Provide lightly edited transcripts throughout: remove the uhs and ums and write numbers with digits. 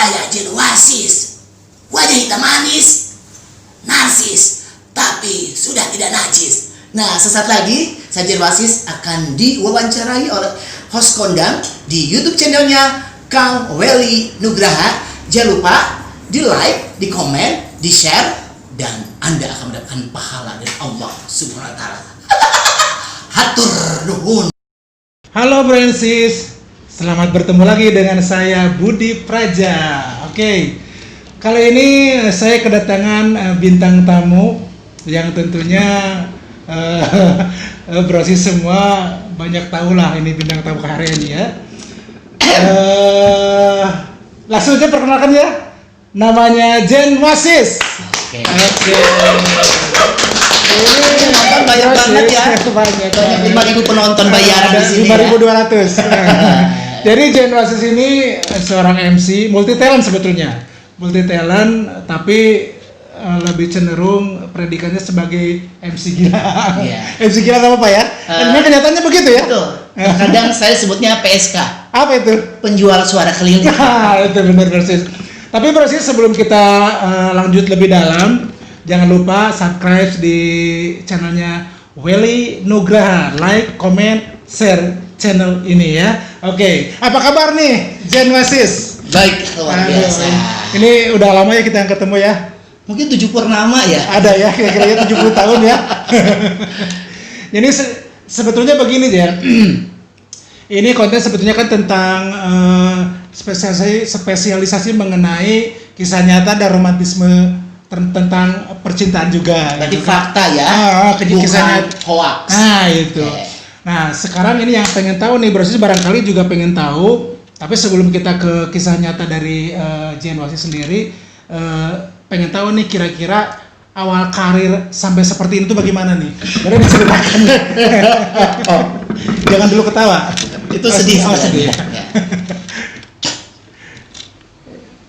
Saya Jen Wasis, wajah hitam manis, narsis, tapi sudah tidak najis. Nah, sesaat lagi saya Jen Wasis akan diwawancarai oleh host kondang di YouTube channelnya Kang Welly Nugraha. Jangan lupa di like, di komen, di share, dan Anda akan mendapatkan pahala dari Allah Subhanahu wa Ta'ala. Hatur nuhun. Halo Bransis, selamat bertemu lagi dengan saya Budi Praja. Oke, kali ini saya kedatangan bintang tamu yang tentunya Bransis semua banyak tahu lah ini bintang tamu hari ini ya. Langsung aja perkenalkan ya, namanya Jen Wasis. Oke. Ini Penonton banyak banget ya. Banyak. 5.000 penonton bayaran di sini. 5.200. Jadi Jen Wasis ini seorang MC, multi talent sebetulnya. Multi talent tapi lebih cenderung predikannya sebagai MC gila. Iya. MC gila nggak apa-apa ya? Memang kenyataannya begitu ya? Betul. Kadang saya sebutnya PSK. Apa itu? Penjual suara keliling. Itu benar persis. Tapi persis sebelum kita lanjut lebih dalam, jangan lupa subscribe di channelnya Welly Nugraha, like, comment, share channel ini ya. Oke, apa kabar nih Jen Wasis? Baik, luar biasa. Ini udah lama ya kita ketemu ya. Mungkin 7 purnama ya. Ada ya, kira-kira 70 tahun ya. Jadi sebetulnya begini ya. Ini konten sebetulnya kan tentang spesialisasi mengenai kisah nyata dan romantisme tentang percintaan juga. Berarti gitu. fakta ya, Kisah bukan hoax. Nah itu. Okay. Nah sekarang ini yang pengen tahu nih, Brosis barangkali juga pengen tahu. Tapi sebelum kita ke kisah nyata dari Jen Wasis sendiri, pengen tahu nih kira-kira awal karir sampai seperti itu bagaimana nih? Boleh diceritakan? Oh, jangan dulu ketawa. Itu sedih. Sedih. Ya.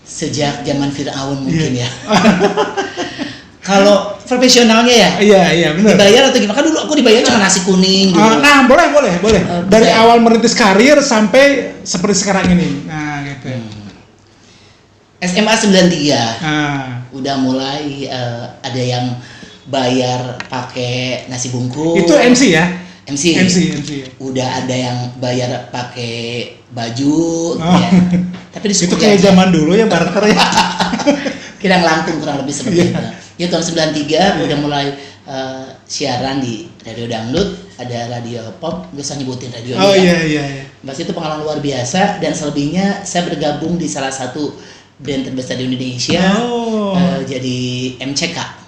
Sejak zaman Fir'aun mungkin ya. Kalau profesionalnya ya? Iya benar. Dibayar atau gimana? Kan dulu aku dibayar cuma nasi kuning dulu. Nah, boleh. Dari Saya- awal merintis karir sampai seperti sekarang ini. Nah, gitu. SMA 93. Nah, Udah mulai ada yang bayar pakai nasi bungkus. itu MC ya? MC. Udah ada yang bayar pakai baju, ya. Tapi di Itu kayak zaman dulu ya, barter ya. Kira langkung kurang lebih seperti Iya. itu. Ya tahun 93 udah mulai siaran di radio dangdut, ada radio pop, gak usah nyebutin radio. Oh iya. Mas itu pengalaman luar biasa, dan selebihnya saya bergabung di salah satu band terbesar di Indonesia. Jadi MCK.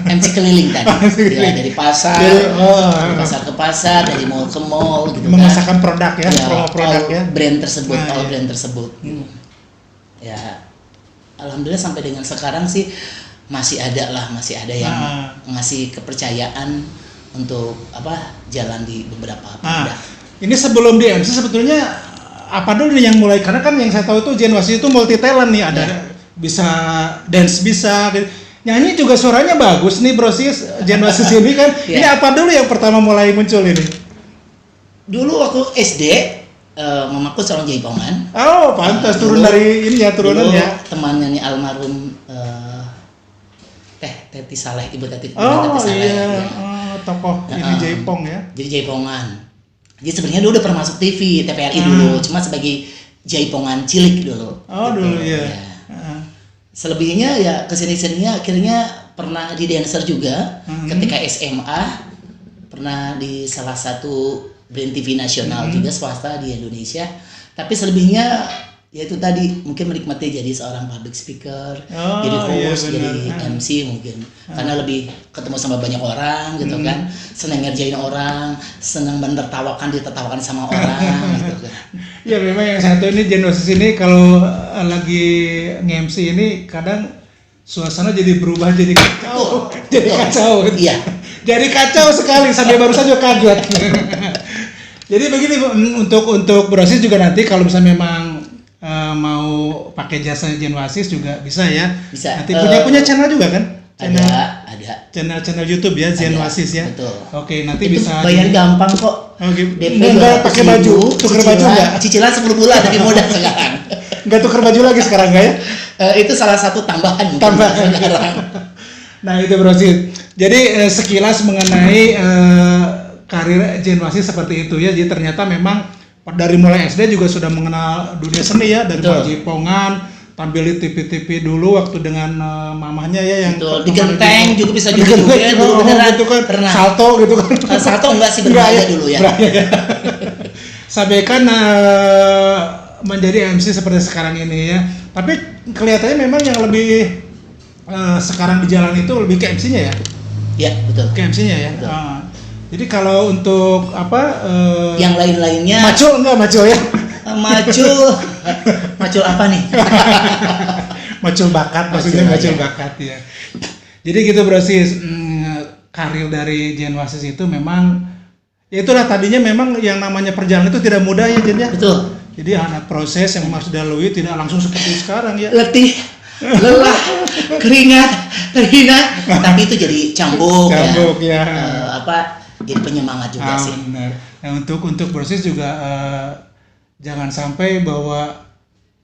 MC keliling tadi. Ya, dari pasar, dari pasar ke pasar, dari mall ke mall gitu Memasarkan produk ya, Ya, promo produk all ya. brand tersebut, Nah, all iya. brand tersebut. Ya, alhamdulillah sampai dengan sekarang sih masih ada yang ngasih kepercayaan untuk jalan di beberapa Nah, produk. ini sebelum di MC sebetulnya apa dulu nih yang mulai, karena kan yang saya tahu itu Jen Wasis itu multi talent nih, ada bisa dance, bisa nyanyi juga, suaranya bagus nih Brosis. Jen Wasis ini kan. Ini apa dulu yang pertama mulai muncul ini? Dulu waktu SD mamaku seorang jaipongan. Oh, pantas turun Dulu- dari ini ya, turunan dulu ya. Temannya nih almarhum Teti Saleh, Ibu Teti Oh Teti Saleh. iya, Ya. tokoh ini Jaipong ya. Jadi jaipongan. Jadi sebenarnya dulu udah pernah masuk TV, TVRI dulu, cuma sebagai jaipongan cilik dulu. Oh Gitu, dulu ya. Selebihnya ya kesini-sininya akhirnya pernah di dancer juga. Ketika SMA pernah di salah satu brand TV nasional juga swasta di Indonesia. Tapi selebihnya ya itu tadi, mungkin menikmati jadi seorang public speaker, Oh, jadi iya, host, benar. jadi MC mungkin. Karena lebih ketemu sama banyak orang gitu kan. Senang ngerjain orang, senang ditertawakan sama orang gitu kan. Ya memang yang satu ini Jen Wasis ini kalau lagi nge-MC ini kadang suasana jadi berubah, jadi kacau. Jadi kacau. Iya. Jadi kacau sekali, sampai barusan juga kaget. Jadi begini Bu, untuk Brosis juga nanti kalau misalnya memang mau pakai jasa Jen Wasis juga bisa ya. Bisa. Nanti punya channel juga kan? Ada. Channel YouTube ya, Jen Ada, Wasis ya. betul. Oke, nanti Itu bisa bayar gampang kok. Oke. DP Enggak pakai baju, tuker baju enggak? Cicilan 10 bulan, lebih mudah sekarang. Nggak tukar baju lagi sekarang nggak ya? Itu salah satu tambahan mungkin Tambahan. sekarang. Nah itu Bro Sid. Jadi sekilas mengenai karir Jen Wasis seperti itu ya. Jadi ternyata memang dari mulai SD juga sudah mengenal dunia seni ya, dari Betul. Jaipongan, tampil di TV-TV dulu waktu dengan mamahnya ya yang Betul. Di genteng juga bisa juga ya, dulu oh, beneran. gitu kan. Pernah. Salto gitu kan. Salto enggak sih, Enggak berbahaya dulu ya. Berbahaya ya. Sampai kan menjadi MC seperti sekarang ini ya. Tapi kelihatannya memang yang lebih sekarang di jalan itu lebih ke MC-nya ya. Ya, betul. Ke MC-nya ya. Betul. Jadi kalau untuk apa Yang lain-lainnya macul enggak macul ya? macul apa nih? Macul bakat maksudnya, Macul macul aja. bakat ya. Jadi gitu Bro Sis, karir dari Jen Wasis itu memang ya itulah tadinya memang yang namanya perjalanan itu tidak mudah ya Jen ya. Betul. Jadi ada proses yang harus dilalui, tidak langsung seperti sekarang ya. Letih, lelah, keringat, terhina, tapi itu jadi cambuk Ya. Jadi penyemangat juga sih. Benar. Nah, untuk proses juga jangan sampai bahwa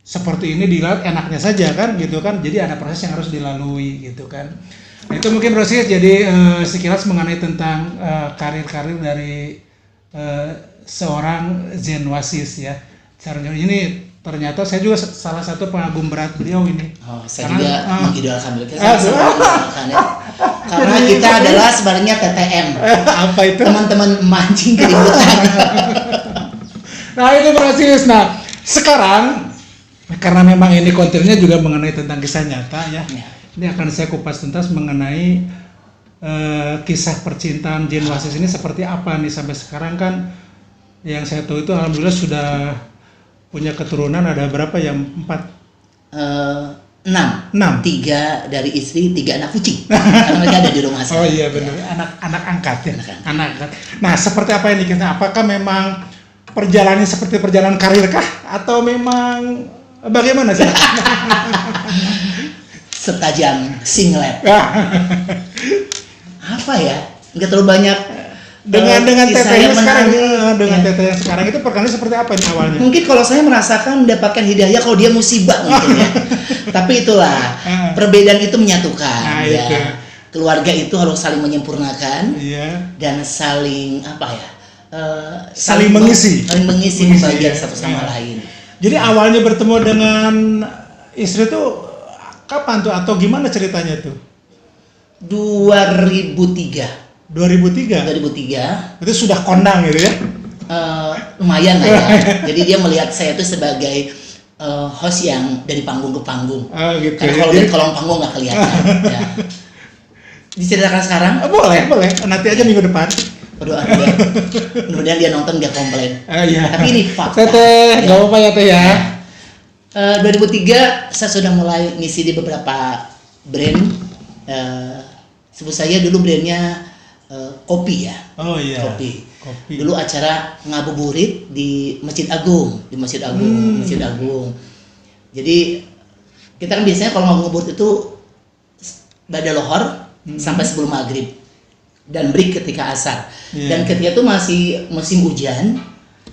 seperti ini dilihat enaknya saja kan gitu kan. Jadi ada proses yang harus dilalui gitu kan. Nah, itu mungkin proses jadi sekilas mengenai tentang karir-karir dari seorang Jen Wasis ya. Caranya ini ternyata saya juga salah satu pengagum berat beliau ini. Oh, saya Karena, juga mengidolakan beliau. Saya sangat mengidolakan ya. Karena kita adalah sebenarnya TTM. apa itu? Teman-teman mancing keributan. Nah itu proses. Nah sekarang karena memang ini kontennya juga mengenai tentang kisah nyata ya. Ya. Ini akan saya kupas tuntas mengenai kisah percintaan Jen Wasis ini seperti apa nih sampai sekarang kan. Yang saya tahu itu alhamdulillah sudah punya keturunan ada berapa ya? 4. 6. 6. 3 dari istri, 3 anak kucing. Karena mereka ada di rumah saya. Oh iya benar, anak angkat ya. Anak angkat. Anak angkat. Nah, seperti apa ini kita? Apakah memang perjalanan seperti perjalanan karir kah atau memang bagaimana sih? Setajam singlet. Apa ya? Enggak terlalu banyak dengan kisah teteh yang yang sekarang menarik. dengan Ya. teteh yang sekarang itu perkenalan seperti apa ini awalnya? Mungkin kalau saya merasakan mendapatkan hidayah kalau dia musibah mungkin ya. Tapi itulah perbedaan itu menyatukan Nah, ya. itu. Keluarga itu harus saling menyempurnakan Iya. dan saling Saling mengisi. saling mengisi Mengisi, pembagian ya. satu sama Ya. lain. Jadi awalnya bertemu dengan istri tuh kapan tuh atau gimana ceritanya tuh? 2003. 2003. Itu sudah kondang gitu ya? Lumayan lah ya. Jadi dia melihat saya itu sebagai host yang dari panggung ke panggung. Oh gitu. Karena kalau dari kolong panggung nggak kelihatan. Ya. Diceritakan sekarang? Boleh. Nanti aja minggu depan. Berdoa dia. Kemudian dia nonton dia komplain. Iya. Tapi ini fakta. Teteh, nggak apa-apa ya teh ya. 2003 saya sudah mulai ngisi di beberapa brand. Sebut saya dulu brandnya kopi ya. Oh iya. Kopi. Kopi. Dulu acara ngabuburit di Masjid Agung, Masjid Agung. Jadi kita kan biasanya kalau ngabuburit itu bada lohor sampai sebelum maghrib dan break ketika asar. Yeah. Dan ketika itu masih musim hujan,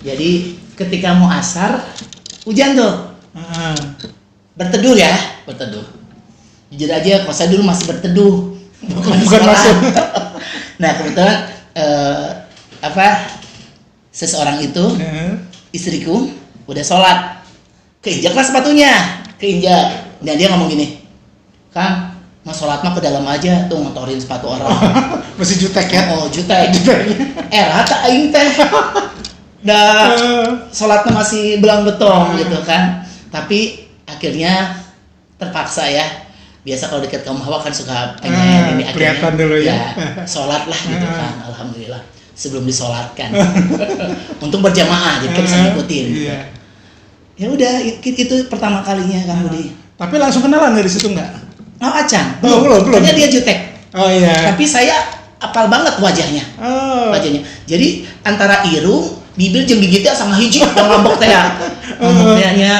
jadi ketika mau asar hujan tuh. Berteduh. Jujur aja, kalau saya dulu masih berteduh, bukan Bukan masuk. Nah kebetulan seseorang itu istriku udah sholat, keinjaklah sepatunya, dan dia ngomong gini, Kang, mau sholat mah ke dalam aja, tuh ngotorin sepatu orang. Masih jutek ya? Oh jutek. Rata aing teh. Dah sholatnya masih belang betong gitu kan. Tapi akhirnya terpaksa ya. Biasa kalau dekat kaum hawa kan suka pengen ini akhirnya. Kelihatan dulu ya. Sholat lah gitu kan. Alhamdulillah. Sebelum disolatkan. Untuk berjamaah jadi kita bisa ngikutin. Iya. Ya udah itu pertama kalinya Kang Budi. Tapi langsung kenalan dari situ nggak? Oh acan. Belum. Ternyata dia jutek. Oh iya. Tapi saya apal banget wajahnya. Oh. Wajahnya. Jadi antara irung, bibir jeung gigitnya sama hiji yang ngambek teh ya.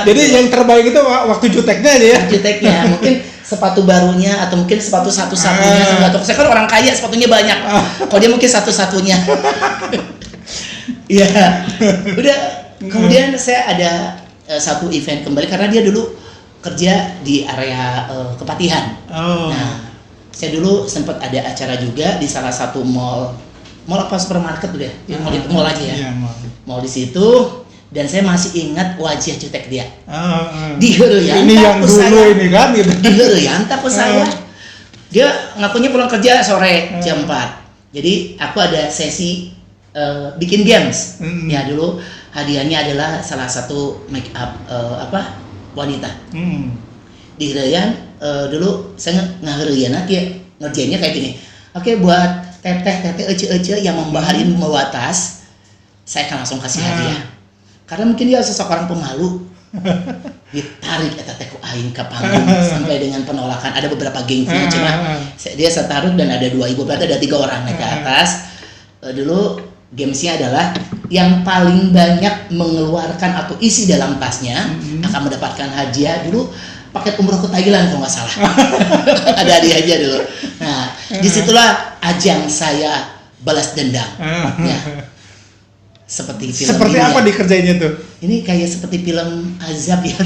Jadi yang terbaik itu waktu juteknya aja ya. Juteknya mungkin sepatu barunya atau mungkin sepatu satu-satunya. Saya kan orang kaya sepatunya banyak. Kalau dia mungkin satu-satunya. Iya. Udah. Kemudian saya ada satu event kembali karena dia dulu kerja di area Kepatihan. Oh. Nah, saya dulu sempat ada acara juga di salah satu mall apa supermarket udah, mall aja ya. Iya, Mall di situ dan saya masih ingat wajah jutek dia. Di Ini yang dulu saya, ini kan gitu. Di saya. Dia ngakunya pulang kerja sore jam 4. Jadi aku ada sesi bikin games. Ya dulu hadiahnya adalah salah satu make up wanita. Di Hirayan dulu saya ngaheureun ya ngerjainnya kayak gini. Oke, buat teteh ece yang membaharin membawa tas, saya akan langsung kasih hadiah. Karena mungkin dia sosok orang pemalu. Ditarik eta teh ku aing ka panggung sampai dengan penolakan. Ada beberapa gengsinya cuma dia setaruh dan ada 2 ibu berarti ada 3 orang naik ke atas. Dulu gamesnya adalah yang paling banyak mengeluarkan atau isi dalam tasnya akan mendapatkan hadiah. Dulu paket umroh ke Thailand kalau nggak salah. Ada hadiahnya dulu. Nah, disitulah ajang saya balas dendam. Ya. Seperti film Seperti ini apa ya. dikerjainnya tuh? Ini kayak seperti film azab ya.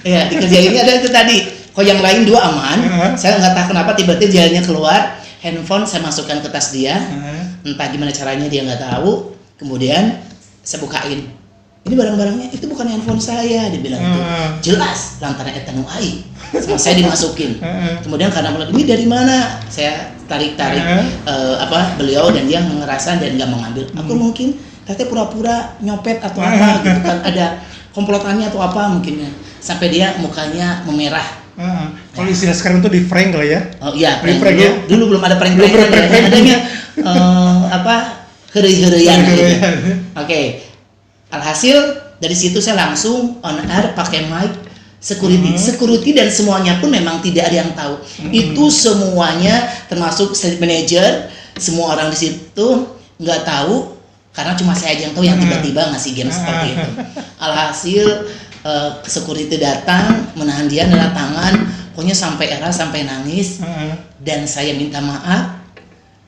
Ya, dikerjainnya ada itu tadi. Kok yang lain 2 aman. Saya nggak tahu kenapa tiba-tiba jalannya keluar, handphone saya masukkan ke tas dia. Entah gimana caranya dia nggak tahu. Kemudian saya bukain. Ini barang-barangnya itu bukan handphone saya, dibilang itu. Jelas lantaran eta nu aing. Sama saya dimasukin. Kemudian karena ini dari mana? Saya tarik-tarik beliau dan dia ngerasa dan nggak mengambil. Aku mungkin teteh pura-pura nyopet atau apa gitu kan, ada komplotannya atau apa mungkinnya. Sampai dia mukanya memerah. Kalau istilah sekarang tuh di prank lah ya. Oh iya, Di prank prank dulu, ya? dulu belum ada prank Belum ada ya. prank. Adanya heureuy-heureuyan gitu. Oke. Alhasil dari situ saya langsung on air pakai mic security dan semuanya pun memang tidak ada yang tahu. Itu semuanya termasuk stage manager, semua orang di situ nggak tahu karena cuma saya aja yang tahu yang tiba-tiba ngasih game seperti itu. Alhasil security datang menahan dia dengan tangan, pokoknya sampai nangis dan saya minta maaf.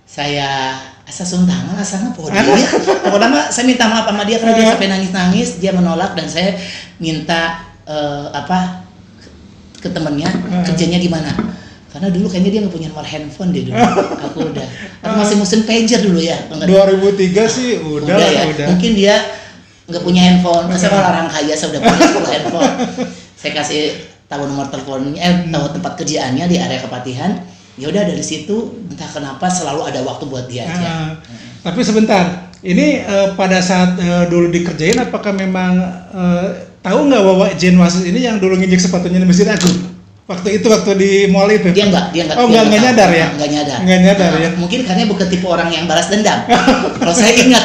Saya asa suntangan asa ngapodil ya. Pokoknya saya minta maaf sama dia karena dia sampai nangis-nangis, dia menolak dan saya minta ke temennya kerjanya gimana. Karena dulu kayaknya dia nggak punya nomor handphone deh dulu. Aku masih mesin pager dulu ya. 2003 sih udah. Mungkin dia nggak punya handphone. Saya malah orang kaya, saya udah punya 10 handphone. Saya kasih tahu nomor teleponnya, tahu tempat kerjaannya di area Kepatihan. Ya udah dari situ entah kenapa selalu ada waktu buat dia aja. Tapi sebentar, ini pada saat dulu dikerjain apakah memang tahu nggak bahwa Jen Wasis ini yang dulu nginjek sepatunya di Masjid Agung? Waktu di mall itu? Dia nggak. Oh nggak nyadar ya? Nggak nyadar ya? Mungkin karena bukan tipe orang yang balas dendam. Kalau saya ingat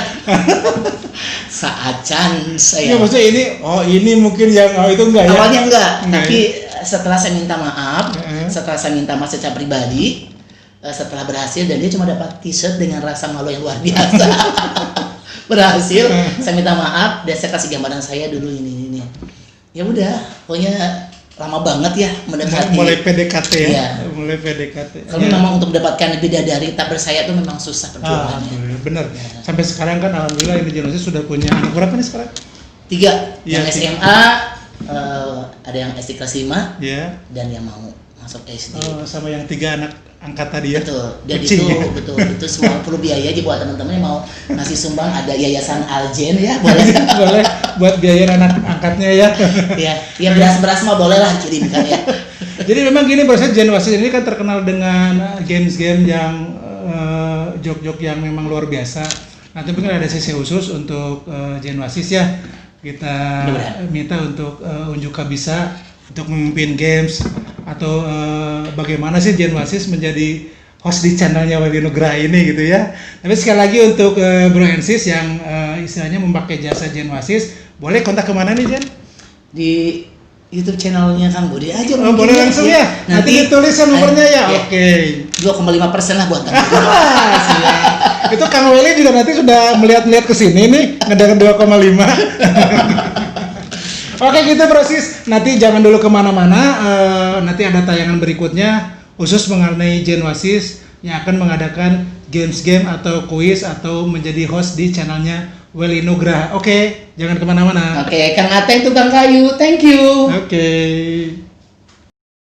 saacan saya. Ya maksudnya ini mungkin yang itu enggak ya? Awalnya enggak. Tapi setelah saya minta maaf, secara pribadi, setelah berhasil dan dia cuma dapat t-shirt dengan rasa malu yang luar biasa. Berhasil, saya minta maaf dan saya kasih gambaran saya dulu ini. Ya udah, pokoknya lama banget ya mendekati. Mulai PDKT ya? Iya. Mulai PDKT. Kalau memang untuk mendapatkan bidadari tak bersayap itu memang susah perjuangannya. Bener. Ya. Sampai sekarang kan alhamdulillah ini Jen Wasis sudah punya anak berapa nih sekarang? 3. Ya, Yang SMA, ada yang SD kelas 5, dan yang mau masuk SD. Sama yang 3 anak angkat tadi ya? Betul. Dan kecil, itu semua perlu biaya aja buat teman-teman yang mau ngasih sumbang, ada yayasan Aljen ya, boleh. Boleh buat biaya anak angkatnya ya. Ya beras-beras mah boleh lah kirimkan ya. Jadi memang gini proses Jen Wasis ini kan terkenal dengan games-game yang jok-jok yang memang luar biasa. Nanti mungkin ada sesi khusus untuk Jen Wasis ya. Kita minta untuk unjuk bisa untuk memimpin games atau bagaimana sih Jen Wasis menjadi host di channelnya Wali Nugraha ini gitu ya. Tapi sekali lagi untuk Bro Ensis yang istilahnya memakai jasa Jen Wasis, boleh kontak kemana nih Jen? Di YouTube channelnya Kang Budi aja. Boleh langsung ya. Nanti dituliskan nomornya ya. Oke. 2,5% lah buat Kang. Itu Kang Weli juga nanti sudah melihat ke sini nih, ngedengar 2,5. Oke gitu Brosis, nanti jangan dulu kemana-mana, nanti ada tayangan berikutnya khusus mengenai Jen Wasis yang akan mengadakan games-game atau kuis atau menjadi host di channelnya Welly Nugraha. Oke, jangan kemana-mana. Oke, Kang Ateng tukang kayu. Thank you. Oke.